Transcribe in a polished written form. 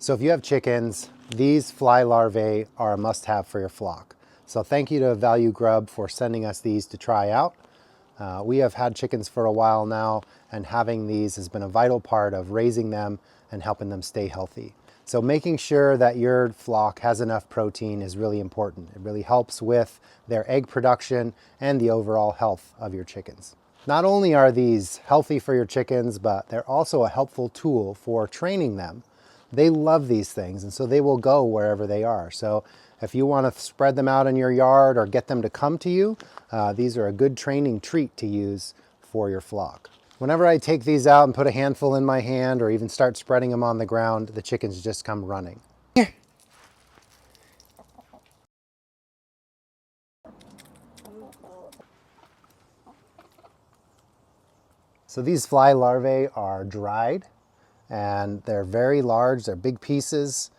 So if you have chickens, these fly larvae are a must-have for your flock. So thank you to Value Grub for sending us these to try out. We have had chickens for a while now, and having these has been a vital part of raising them and helping them stay healthy. So making sure that your flock has enough protein is really important. It really helps with their egg production and the overall health of your chickens. Not only are these healthy for your chickens, but they're also a helpful tool for training them. They love these things, and so they will go wherever they are. So if you want to spread them out in your yard or get them to come to you, these are a good training treat to use for your flock. Whenever I take these out and put a handful in my hand or even start spreading them on the ground, the chickens just come running. Here. So these fly larvae are dried and they're very large, they're big pieces.